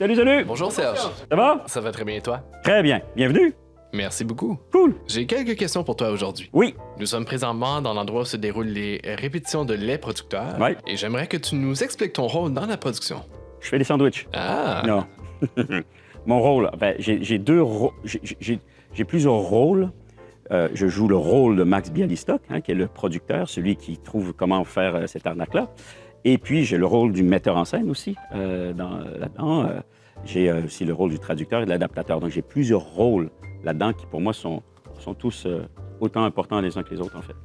Salut, salut! Bonjour Serge. Ça va? Ça va très bien et toi? Très bien. Bienvenue. Merci beaucoup. Cool. J'ai quelques questions pour toi aujourd'hui. Oui. Nous sommes présentement dans l'endroit où se déroulent les répétitions de lait producteurs. Ouais. Et j'aimerais que tu nous expliques ton rôle dans la production. Je fais des sandwichs. Ah! Non. Mon rôle, ben, j'ai deux rôles. J'ai plusieurs rôles. Je joue le rôle de Max Bialystock, qui est le producteur, celui qui trouve comment faire cette arnaque-là. Et puis, j'ai le rôle du metteur en scène aussi là-dedans. J'ai aussi le rôle du traducteur et de l'adaptateur. Donc, j'ai plusieurs rôles là-dedans qui, pour moi, sont tous autant importants les uns que les autres, en fait.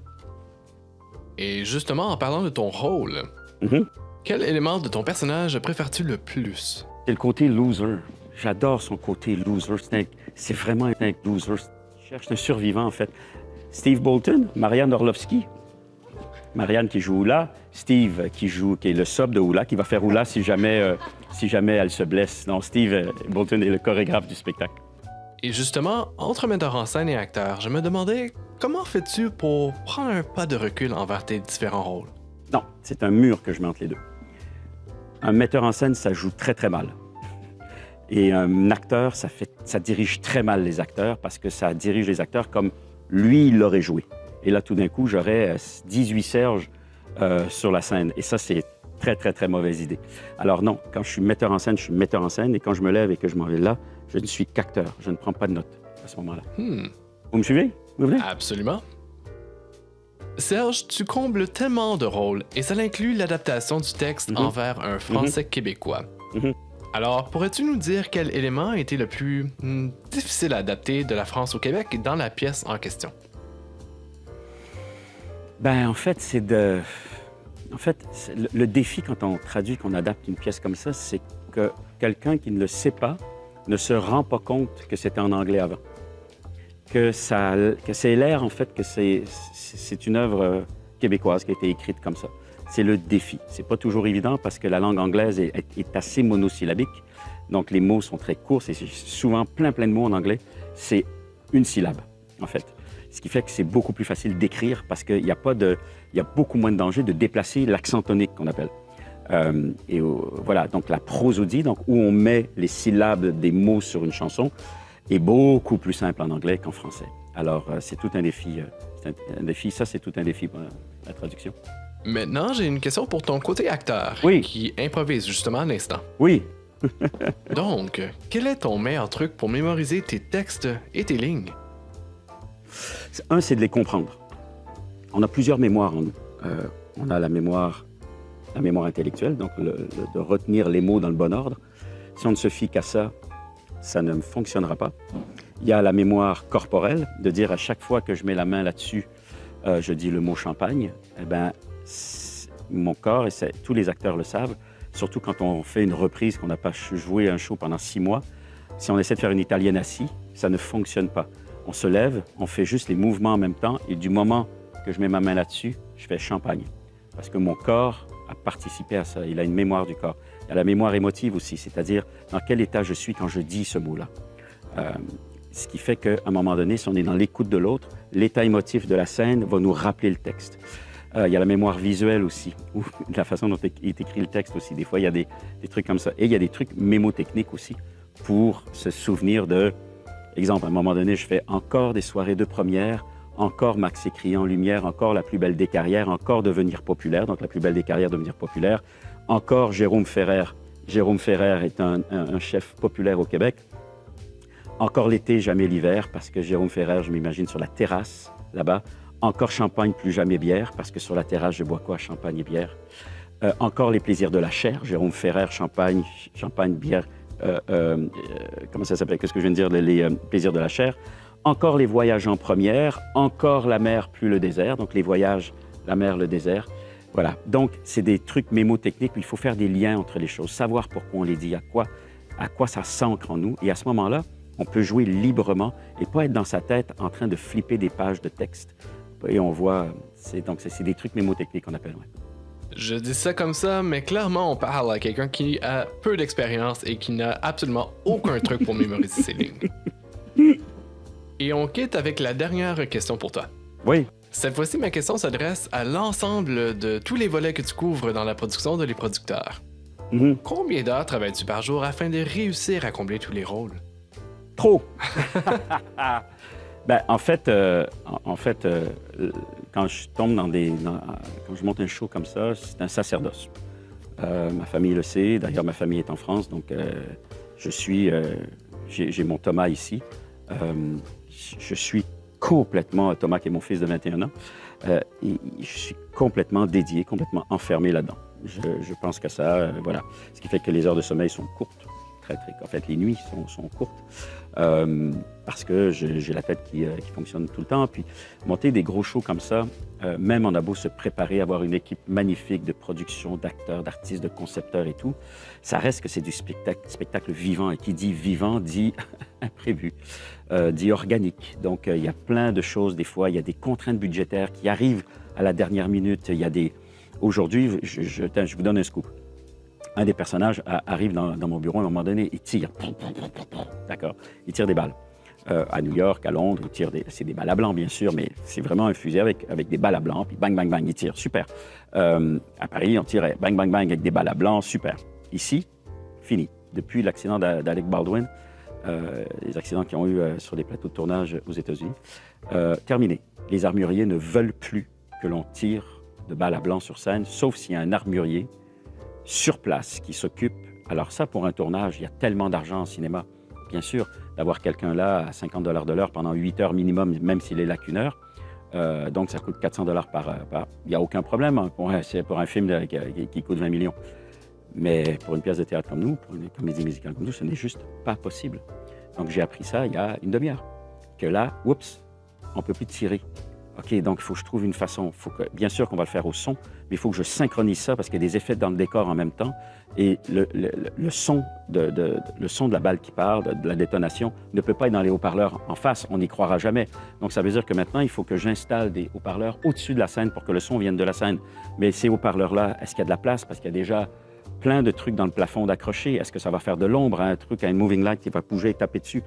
Et justement, en parlant de ton rôle, quel élément de ton personnage préfères-tu le plus? C'est le côté loser. J'adore son côté loser. C'est vraiment un loser. Il cherche un survivant, en fait. Steve Bolton, Marianne Orlovsky. Marianne qui joue Oula, Steve qui est le sub de Oula, qui va faire Oula si jamais elle se blesse. Non, Steve Bolton est le chorégraphe du spectacle. Et justement, entre metteur en scène et acteur, je me demandais comment fais-tu pour prendre un pas de recul envers tes différents rôles? Non, c'est un mur que je mets entre les deux. Un metteur en scène, ça joue très, très mal. Et un acteur, ça dirige très mal les acteurs parce que ça dirige les acteurs comme lui, il l'aurait joué. Et là, tout d'un coup, j'aurais 18 Serge sur la scène. Et ça, c'est très, très, très mauvaise idée. Alors non, quand je suis metteur en scène, je suis metteur en scène. Et quand je me lève et que je m'en vais là, je ne suis qu'acteur. Je ne prends pas de notes à ce moment-là. Vous me suivez? Vous voulez? Absolument. Serge, tu combles tellement de rôles et ça inclut l'adaptation du texte envers un français québécois. Alors, pourrais-tu nous dire quel élément a été le plus difficile à adapter de la France au Québec dans la pièce en question? Ben, en fait, le défi quand on traduit, qu'on adapte une pièce comme ça, c'est que quelqu'un qui ne le sait pas ne se rend pas compte que c'était en anglais avant. Que c'est l'air, en fait, que c'est une œuvre québécoise qui a été écrite comme ça. C'est le défi. C'est pas toujours évident parce que la langue anglaise est assez monosyllabique. Donc, les mots sont très courts. C'est souvent plein de mots en anglais. C'est une syllabe, en fait. Ce qui fait que c'est beaucoup plus facile d'écrire parce qu'il y a beaucoup moins de danger de déplacer l'accent tonique qu'on appelle. Voilà, donc la prosodie, donc où on met les syllabes des mots sur une chanson, est beaucoup plus simple en anglais qu'en français. Alors, c'est tout un défi. Ça, c'est tout un défi pour la traduction. Maintenant, j'ai une question pour ton côté acteur, qui improvise justement à l'instant. Oui. Donc, quel est ton meilleur truc pour mémoriser tes textes et tes lignes? Un, c'est de les comprendre. On a plusieurs mémoires en nous. On a la mémoire intellectuelle, donc de retenir les mots dans le bon ordre. Si on ne se fie qu'à ça, ça ne fonctionnera pas. Il y a la mémoire corporelle, de dire à chaque fois que je mets la main là-dessus, je dis le mot champagne. Eh bien, mon corps, et tous les acteurs le savent, surtout quand on fait une reprise, qu'on n'a pas joué un show pendant 6 mois, si on essaie de faire une italienne assis, ça ne fonctionne pas. On se lève, on fait juste les mouvements en même temps, et du moment que je mets ma main là-dessus, je fais champagne. Parce que mon corps a participé à ça, il a une mémoire du corps. Il y a la mémoire émotive aussi, c'est-à-dire dans quel état je suis quand je dis ce mot-là. Ce qui fait qu'à un moment donné, si on est dans l'écoute de l'autre, l'état émotif de la scène va nous rappeler le texte. Il y a la mémoire visuelle aussi, ou la façon dont est écrit le texte aussi. Des fois, il y a des trucs comme ça. Et il y a des trucs mémotechniques aussi pour se souvenir de... Exemple, à un moment donné, je fais encore des soirées de première, encore Max écrit en lumière, encore la plus belle des carrières, encore devenir populaire, donc la plus belle des carrières, devenir populaire, encore Jérôme Ferrer. Jérôme Ferrer est un chef populaire au Québec. Encore l'été, jamais l'hiver, parce que Jérôme Ferrer, je m'imagine sur la terrasse, là-bas. Encore champagne, plus jamais bière, parce que sur la terrasse, je bois quoi? Champagne et bière. Encore les plaisirs de la chair, Jérôme Ferrer, champagne, bière. Comment ça s'appelle? Qu'est-ce que je viens de dire? Les plaisirs de la chair. Encore les voyages en première, encore la mer plus le désert. Donc les voyages, la mer, le désert. Voilà. Donc c'est des trucs mémotechniques où il faut faire des liens entre les choses, savoir pourquoi on les dit, à quoi ça s'ancre en nous. Et à ce moment-là, on peut jouer librement et pas être dans sa tête en train de flipper des pages de texte. Et on voit, c'est des trucs mémotechniques qu'on appelle. Ouais. Je dis ça comme ça, mais clairement, on parle à quelqu'un qui a peu d'expérience et qui n'a absolument aucun truc pour mémoriser ses lignes. Et on quitte avec la dernière question pour toi. Oui. Cette fois-ci, ma question s'adresse à l'ensemble de tous les volets que tu couvres dans la production de Les Producteurs. Combien d'heures travailles-tu par jour afin de réussir à combler tous les rôles? Trop! Ben, en fait, quand je tombe quand je monte un show comme ça, c'est un sacerdoce. Ma famille le sait. D'ailleurs, ma famille est en France, donc j'ai mon Thomas ici. Je suis complètement, Thomas qui est mon fils de 21 ans, je suis complètement dédié, complètement enfermé là-dedans. Je pense que ça, voilà. Ce qui fait que les heures de sommeil sont courtes. En fait, les nuits sont courtes parce que j'ai la tête qui fonctionne tout le temps. Puis monter des gros shows comme ça, même on a beau se préparer, avoir une équipe magnifique de production, d'acteurs, d'artistes, de concepteurs et tout, ça reste que c'est du spectacle vivant. Et qui dit vivant dit imprévu, dit organique. Donc, il y a plein de choses. Des fois, il y a des contraintes budgétaires qui arrivent à la dernière minute. Il y a Aujourd'hui, je vous donne un scoop. Un des personnages arrive dans mon bureau à un moment donné, il tire. D'accord? Il tire des balles. À New York, à Londres, c'est des balles à blanc, bien sûr, mais c'est vraiment un fusil avec des balles à blanc, puis bang, bang, bang, il tire. Super. À Paris, on tire bang, bang, bang avec des balles à blanc. Super. Ici, fini. Depuis l'accident d'Alec Baldwin, les accidents qu'ils ont eu sur les plateaux de tournage aux États-Unis, terminé. Les armuriers ne veulent plus que l'on tire de balles à blanc sur scène, sauf s'il y a un armurier sur place qui s'occupe. Alors ça, pour un tournage, il y a tellement d'argent en cinéma. Bien sûr, d'avoir quelqu'un là à 50 $ de l'heure pendant 8 heures minimum, même s'il est là qu'une heure. Donc, ça coûte 400 $ par... Il n'y a aucun problème hein, pour un film qui coûte 20 millions. Mais pour une pièce de théâtre comme nous, pour une comédie musicale comme nous, ce n'est juste pas possible. Donc, j'ai appris ça il y a une demi-heure. Que là, oups, on ne peut plus tirer. OK, donc il faut que je trouve une façon. Bien sûr qu'on va le faire au son, mais il faut que je synchronise ça parce qu'il y a des effets dans le décor en même temps. Et le son de la balle qui part, de la détonation, ne peut pas être dans les haut-parleurs en face. On n'y croira jamais. Donc ça veut dire que maintenant, il faut que j'installe des haut-parleurs au-dessus de la scène pour que le son vienne de la scène. Mais ces haut-parleurs-là, est-ce qu'il y a de la place? Parce qu'il y a déjà plein de trucs dans le plafond d'accrocher. Est-ce que ça va faire de l'ombre, un truc, un moving light qui va bouger et taper dessus?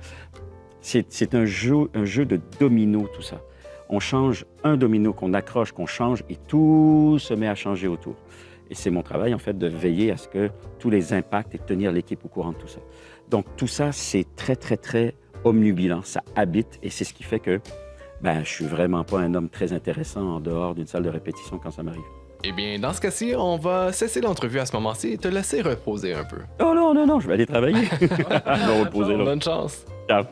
C'est un jeu de domino, tout ça. On change un domino qu'on accroche, qu'on change, et tout se met à changer autour. Et c'est mon travail, en fait, de veiller à ce que tous les impacts et de tenir l'équipe au courant de tout ça. Donc, tout ça, c'est très, très, très omnubilant. Ça habite, et c'est ce qui fait que je suis vraiment pas un homme très intéressant en dehors d'une salle de répétition quand ça m'arrive. Eh bien, dans ce cas-ci, on va cesser l'entrevue à ce moment-ci et te laisser reposer un peu. Oh non, je vais aller travailler. Je vais reposer, là. Bonne chance. Ciao.